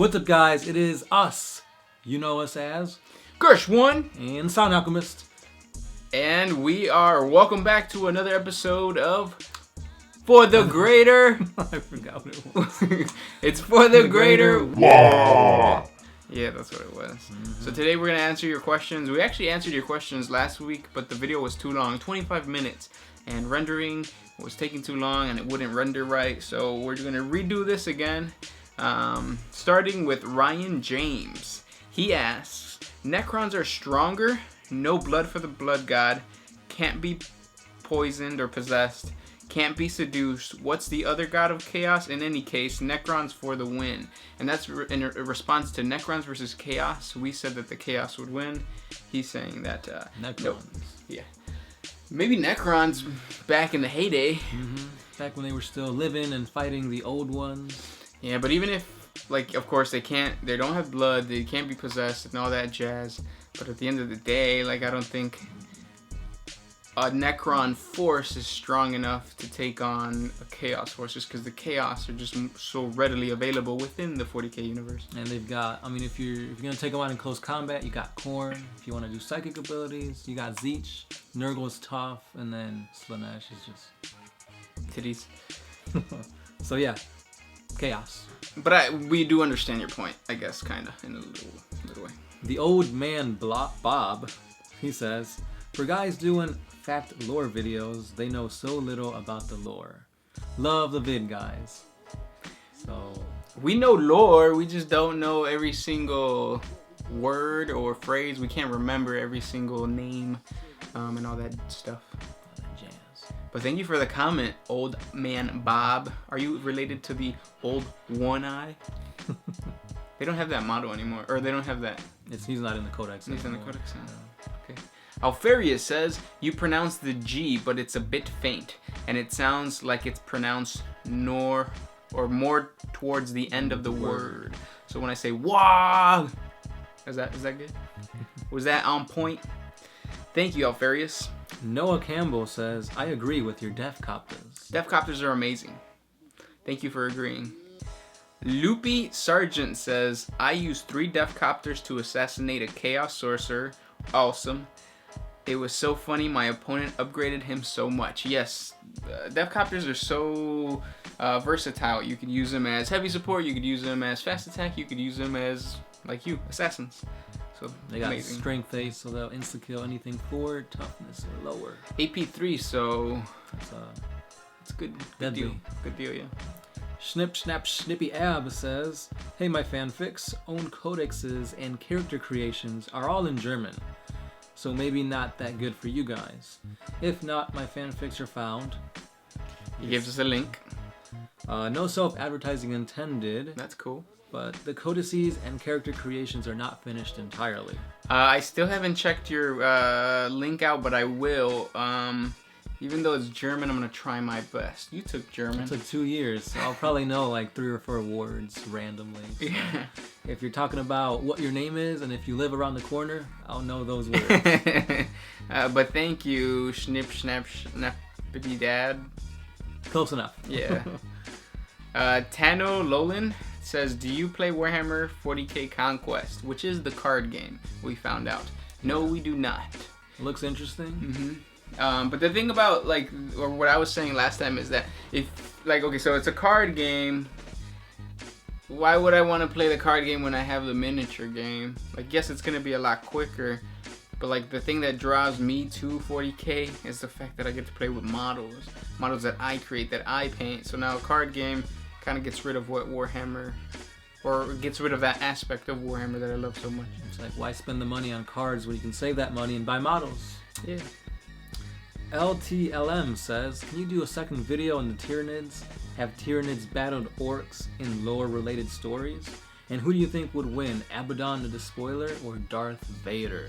What's up, guys? It is us. You know us as Gersh1 and Sound Alchemist. And we are welcome back to another episode of For the Greater. I forgot what it was. It's For the Greater WAAGH. Yeah, that's what it was. So today we're going to answer your questions. We actually answered your questions last week, but the video was too long, 25 minutes. And rendering was taking too long and it wouldn't render right. So we're going to redo this again. Starting with Ryan James. He asks, Necrons are stronger, no blood for the blood god, can't be poisoned or possessed, can't be seduced. What's the other god of chaos? In any case, Necrons for the win. And that's in a response to Necrons versus Chaos. We said that the Chaos would win. He's saying that Necrons. No, yeah. Maybe Necrons back in the heyday. Back when they were still living and fighting the old ones. Yeah, but even if, like, of course they don't have blood, they can't be possessed and all that jazz. But at the end of the day, like, I don't think a Necron force is strong enough to take on a Chaos force, just because the Chaos are just so readily available within the 40k universe. And they've got, I mean, if you're gonna take them out in close combat, you got Khorne. If you want to do psychic abilities, you got Zeech. Nurgle is tough, and then Slaanesh is just Titties. So yeah, Chaos. But we do understand your point, I guess, kind of, in a little way. The old man Bob, he says, for guys doing fact lore videos, they know so little about the lore. Love the vid, guys. So we know lore, we just don't know every single word or phrase. We can't remember every single name and all that stuff. But thank you for the comment, old man Bob. Are you related to the old One Eye? They don't have that motto anymore, or they don't have that. He's not in the Codex anymore. He's in the Codex now. Okay. Alfarius says, you pronounce the G, but it's a bit faint, and it sounds like it's pronounced nor or more towards the end of the word. So when I say WAAGH, is that good? Was that on point? Thank you, Alfarius. Noah Campbell says, I agree with your Deathcopters. Deathcopters are amazing. Thank you for agreeing. Loopy Sargent says, I used 3 Deathcopters to assassinate a Chaos Sorcerer. Awesome. It was so funny, my opponent upgraded him so much. Yes, Deathcopters are so versatile. You could use them as heavy support, you could use them as fast attack, you could use them as, like you, assassins. So they got amazing. Strength 8, so they'll insta-kill anything forward, toughness or lower. AP 3, so it's good deadly. Good deal, yeah. Snip Snap Snippy Ab says, hey, my fanfics, own codexes, and character creations are all in German. So maybe not that good for you guys. If not, my fanfics are found. He gives us a link. No self-advertising intended. That's cool. But the codices and character creations are not finished entirely. I still haven't checked your link out, but I will. Even though it's German, I'm going to try my best. You took German. It took 2 years, so I'll probably know like 3 or 4 words randomly. So yeah. If you're talking about what your name is and if you live around the corner, I'll know those words. But thank you, Snip Snap Snappity Dad. Close enough. Yeah. Tano Lolan says, do you play Warhammer 40k Conquest, which is the card game we found out? No, we do not. Looks interesting. But the thing about, like, or what I was saying last time is that if, like, okay, so it's a card game. Why would I want to play the card game when I have the miniature game? Like, yes, it's going to be a lot quicker. But, like, the thing that draws me to 40k is the fact that I get to play with models. Models that I create, that I paint. So now a card game kind of gets rid of what Warhammer, or gets rid of that aspect of Warhammer that I love so much. It's like, why spend the money on cards when you can save that money and buy models? Yeah. LTLM says, can you do a second video on the Tyranids? Have Tyranids battled orcs in lore-related stories? And who do you think would win, Abaddon the Despoiler or Darth Vader?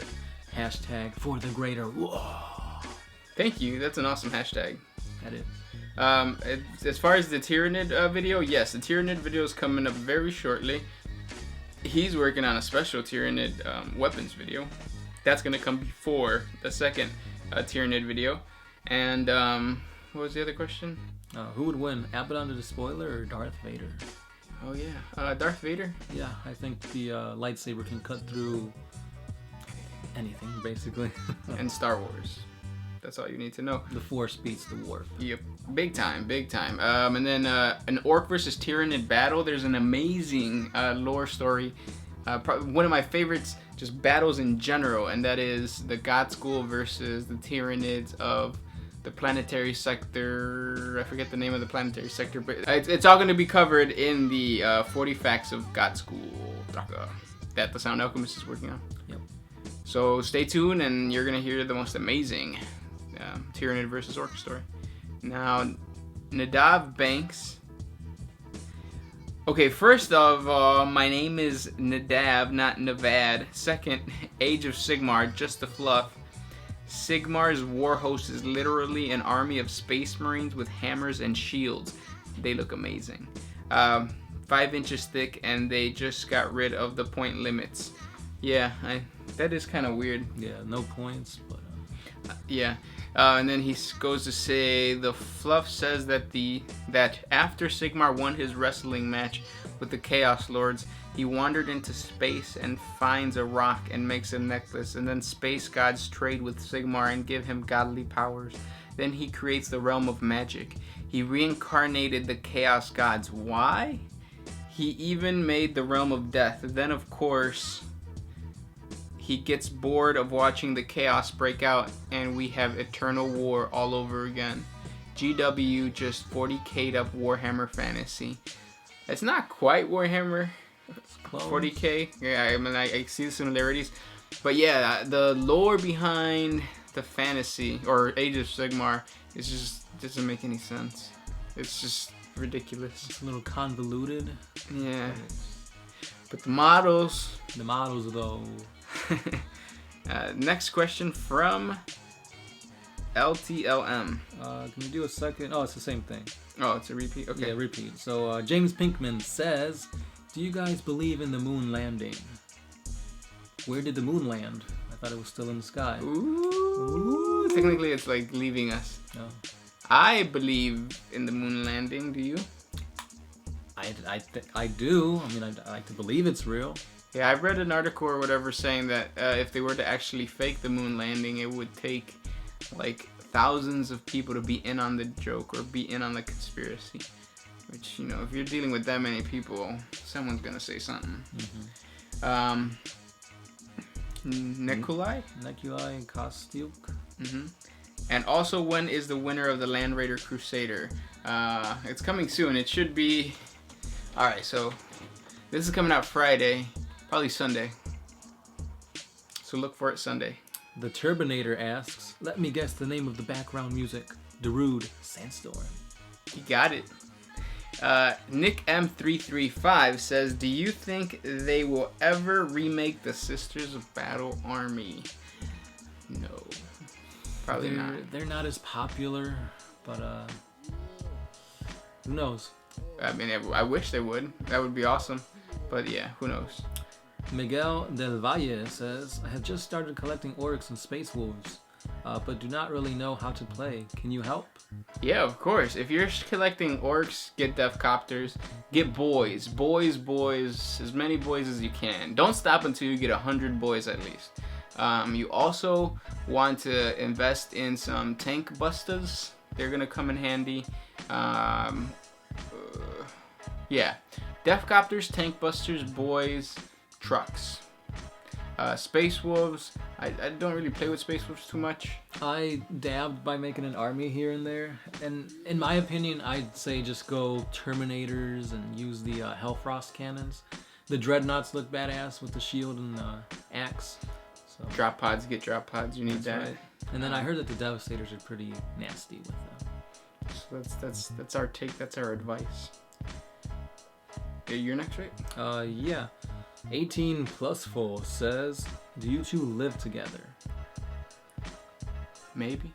Hashtag For the Greater WAAGH. Thank you. That's an awesome hashtag. That is. As far as the Tyranid video, yes, the Tyranid video is coming up very shortly. He's working on a special Tyranid weapons video. That's going to come before the second Tyranid video. And what was the other question? Who would win, Abaddon the Despoiler or Darth Vader? Oh yeah, Darth Vader. Yeah, I think the lightsaber can cut through anything, basically. And Star Wars. That's all you need to know. The Force beats the warp. Yep, big time, big time. And then an Orc versus Tyranid battle. There's an amazing lore story. Probably one of my favorites, just battles in general, and that is the God School versus the Tyranids of the planetary sector. I forget the name of the planetary sector, but it's all going to be covered in the 40 Facts of God School that the Sound Alchemist is working on. Yep. So stay tuned, and you're going to hear the most amazing Tyranid versus Orc story. Now, Nadav Banks. Okay, first of all, my name is Nadav, not Navad. Second, Age of Sigmar, just the fluff. Sigmar's war host is literally an army of space marines with hammers and shields. They look amazing. 5 inches thick, and they just got rid of the point limits. Yeah, that is kind of weird. Yeah, no points, but... Yeah. And then he goes to say the fluff says that after Sigmar won his wrestling match with the Chaos Lords, he wandered into space and finds a rock and makes a necklace, and then space gods trade with Sigmar and give him godly powers. Then he creates the realm of magic. He reincarnated the Chaos gods. Why? He even made the realm of death. Then of course he gets bored of watching the chaos break out, and we have eternal war all over again. GW just 40k'd up Warhammer Fantasy. It's not quite Warhammer 40k. Yeah, I mean, I see the similarities. But yeah, the lore behind the fantasy, or Age of Sigmar, is just doesn't make any sense. It's just ridiculous. It's a little convoluted. Yeah. But the models... The models, though... Next question from LTLM. Can you do a second? Oh, it's the same thing. Oh, it's a repeat? Okay. Yeah, repeat. So, James Pinkman says, do you guys believe in the moon landing? Where did the moon land? I thought it was still in the sky. Ooh. Technically, it's like leaving us. No. I believe in the moon landing. Do you? I do. I mean, I like to believe it's real. Yeah, I read an article or whatever saying that if they were to actually fake the moon landing, it would take like thousands of people to be in on the joke or be in on the conspiracy. Which, you know, if you're dealing with that many people, someone's gonna say something. Mm-hmm. Nekulai and Kostyuk. Mm-hmm. And also, when is the winner of the Land Raider Crusader? It's coming soon. It should be... Alright, so this is coming out Friday. Probably Sunday. So look for it Sunday. The Turbinator asks, let me guess the name of the background music. Darude Sandstorm. You got it. Nick M335 says, do you think they will ever remake the Sisters of Battle Army? No. Probably not. They're not as popular, but who knows? I mean, I wish they would. That would be awesome. But yeah, who knows? Miguel Del Valle says, I have just started collecting Orcs and Space Wolves, but do not really know how to play. Can you help? Yeah, of course. If you're collecting Orcs, get Deathcopters. Get boys. Boys. As many boys as you can. Don't stop until you get 100 boys at least. You also want to invest in some tank busters. They're going to come in handy. Yeah. Deathcopters, tank busters, boys, trucks. Space Wolves. I don't really play with Space Wolves too much. I dabbed by making an army here and there. And in my opinion, I'd say just go Terminators and use the Hellfrost cannons. The Dreadnoughts look badass with the shield and axe. So. Drop pods, get drop pods. You need that. Right. And then I heard that the Devastators are pretty nasty with them. So that's our take. That's our advice. Okay, you're next, right? Yeah. 18+4 says, do you two live together? Maybe.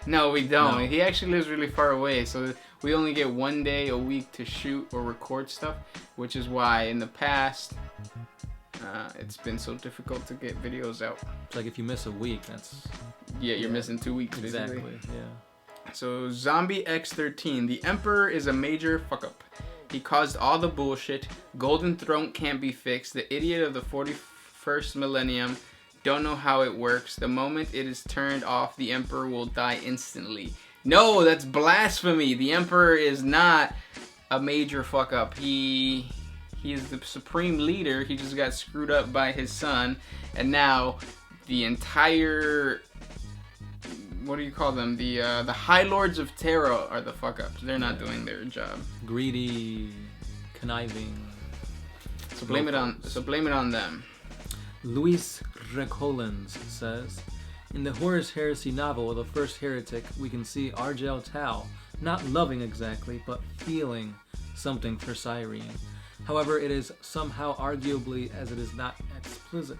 No, we don't. No. He actually lives really far away, so we only get 1 day a week to shoot or record stuff, which is why in the past it's been so difficult to get videos out. It's like if you miss a week, that's... Yeah, you're missing 2 weeks, exactly. basically. Yeah. So Zombie X13, the Emperor is a major fuck up. He caused all the bullshit. Golden Throne can't be fixed. The idiot of the 41st millennium. Don't know how it works. The moment it is turned off, the Emperor will die instantly. No, that's blasphemy. The Emperor is not a major fuck up. He is the supreme leader. He just got screwed up by his son, and now the entire, what do you call them? The High Lords of Terra are the fuck ups. They're not doing their job. Greedy, conniving. So blame it on them. Luis Recolens says, in the Horus Heresy novel, The First Heretic, we can see Argel Tal not loving exactly, but feeling something for Cyrene. However, it is somehow arguably as it is not explicit.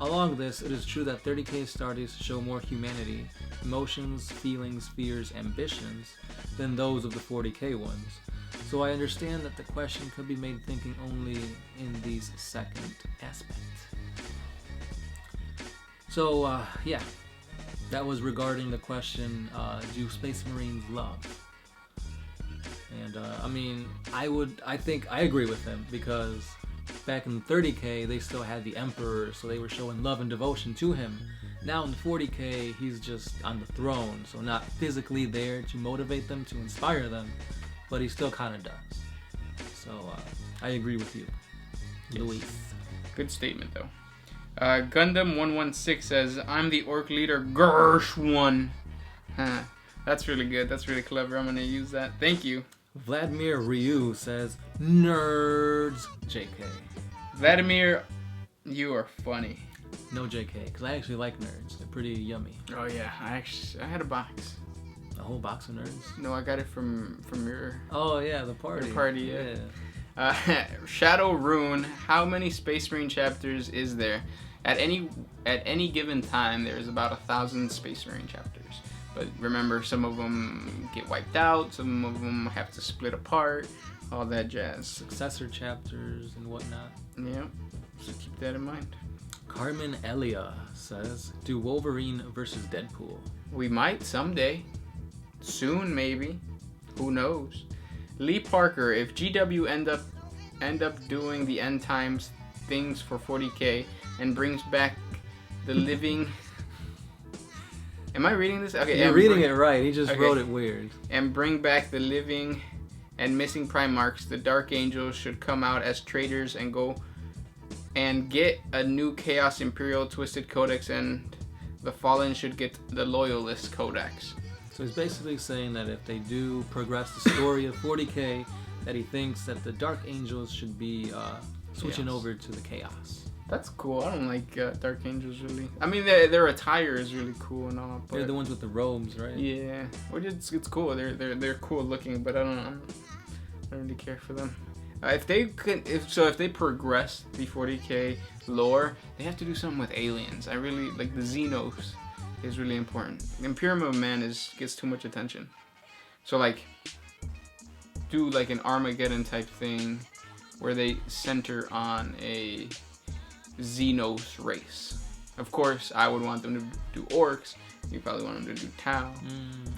Along this, it is true that 30k Astartes show more humanity, emotions, feelings, fears, ambitions, than those of the 40k ones. So I understand that the question could be made thinking only in these second aspect. So, yeah, that was regarding the question, do Space Marines love? And, I mean, I think I agree with him, because back in 30k, they still had the Emperor, so they were showing love and devotion to him. Now in 40k, he's just on the throne, so not physically there to motivate them, to inspire them, but he still kind of does. So, I agree with you, yes. Luis. Good statement, though. Gundam 116 says, I'm the orc leader, Gershwin. Huh. That's really good. That's really clever. I'm going to use that. Thank you. Vladimir Ryu says, nerds, JK. Vladimir, you are funny. No JK, because I actually like nerds. They're pretty yummy. Oh yeah, I had a box. A whole box of nerds? No, I got it from your... Oh yeah, the party. The party, yeah. Shadow Rune, how many Space Marine chapters is there? At any given time, there's about 1,000 Space Marine chapters. But remember, some of them get wiped out, some of them have to split apart, all that jazz. Successor chapters and whatnot. Yeah, so keep that in mind. Carmen Elia says, do Wolverine versus Deadpool? We might someday. Soon, maybe. Who knows? Lee Parker, if GW end up doing the end times things for 40k and brings back the living... Am I reading this? Okay, you're reading it right. He just wrote it weird. And bring back the living and missing Primarchs. The Dark Angels should come out as traitors and go and get a new Chaos Imperial Twisted Codex, and the Fallen should get the Loyalist Codex. So he's basically saying that if they do progress the story of 40k, that he thinks that the Dark Angels should be switching over to the Chaos. That's cool. I don't like Dark Angels really. I mean, their attire is really cool and all. But they're the ones with the robes, right? Yeah, it's cool. They're cool looking, but I don't really care for them. If they progress the 40k lore, they have to do something with aliens. I really like the Xenos is really important. Imperium of Man gets too much attention. So like, do like an Armageddon type thing where they center on a Xenos race. Of course, I would want them to do Orcs. You probably want them to do Tau.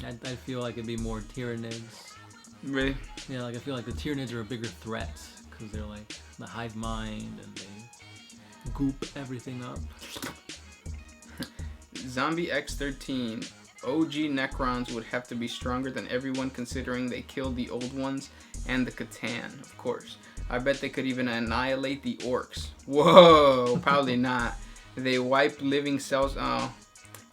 I feel like it'd be more Tyranids. Really? Yeah, like I feel like the Tyranids are a bigger threat because they're like the hive mind and they goop everything up. Zombie X13. OG Necrons would have to be stronger than everyone considering they killed the old ones and the Catan, of course. I bet they could even annihilate the Orcs. Whoa, probably not. They wipe living cells. Oh,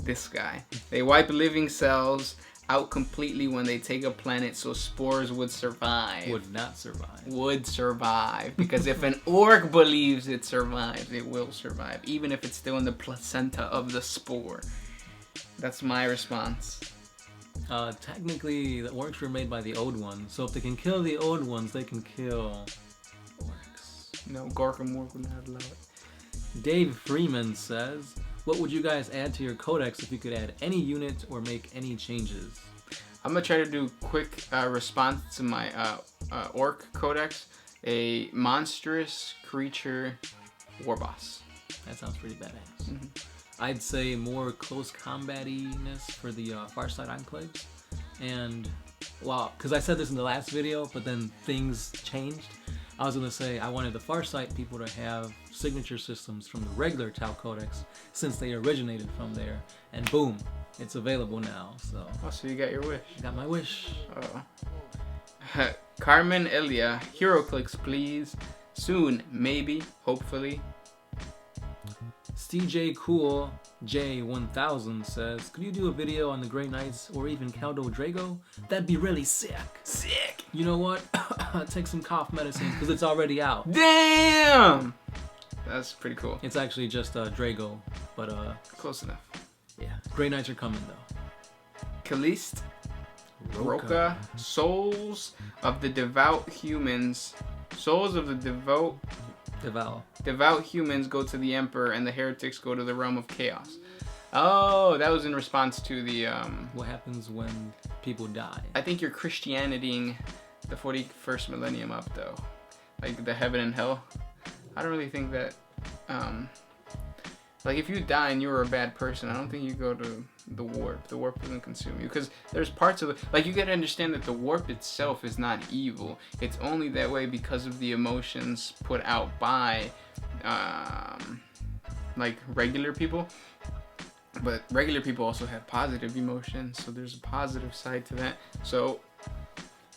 this guy. They wipe living cells out completely when they take a planet, so spores would survive. Would not survive. Would survive. Because if an Orc believes it survives, it will survive. Even if it's still in the placenta of the spore. That's my response. Technically, the Orcs were made by the old ones, so if they can kill the old ones, they can kill Orcs. No, Gorkum Orc would not allow it. Dave Freeman says, what would you guys add to your codex if you could add any unit or make any changes? I'm going to try to do a quick response to my Orc codex. A monstrous creature war boss. That sounds pretty badass. Mm-hmm. I'd say more close combat-iness for the Farside Enclaves. And, well, because I said this in the last video, but then things changed. I was going to say I wanted the Farsight people to have signature systems from the regular Tau Codex since they originated from there. And boom, it's available now. So, so you got your wish. Got my wish. Oh. Carmen Elia, Heroclix, please. Soon, maybe, hopefully. CJ Cool J1000 says, could you do a video on the Grey Knights or even Caldo Drago? That'd be really sick. Sick. You know what? Take some cough medicine because it's already out. Damn! That's pretty cool. It's actually just Drago, but close enough. Yeah. Grey Knights are coming though. Caliste, Roca, Souls of the Devout Humans. Souls of the Devout humans go to the Emperor, and the heretics go to the realm of chaos. Oh, that was in response to the what happens when people die. I think you're Christianitying the 41st millennium up though, like the heaven and hell. I don't really think that like if you die and you were a bad person, I don't think you go to the warp. The warp doesn't consume you because there's parts of it, like you gotta understand that the warp itself is not evil. It's only that way because of the emotions put out by like regular people. But regular people also have positive emotions, so there's a positive side to that. So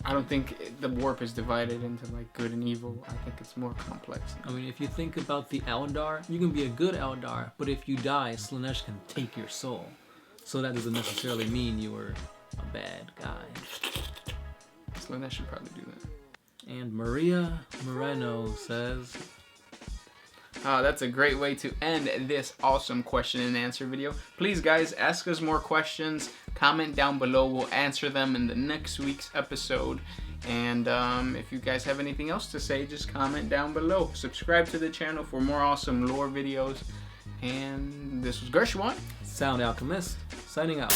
I don't think the warp is divided into like good and evil. I think it's more complex. I mean, if you think about the Eldar, you can be a good Eldar, but if you die, Slaanesh can take your soul. So that doesn't necessarily mean you were a bad guy. Slaanesh should probably do that. And Maria Moreno says, that's a great way to end this awesome question and answer video. Please guys, ask us more questions. Comment down below. We'll answer them in the next week's episode. And if you guys have anything else to say, just comment down below. Subscribe to the channel for more awesome lore videos. And this was Gershwan, Sound Alchemist, signing out.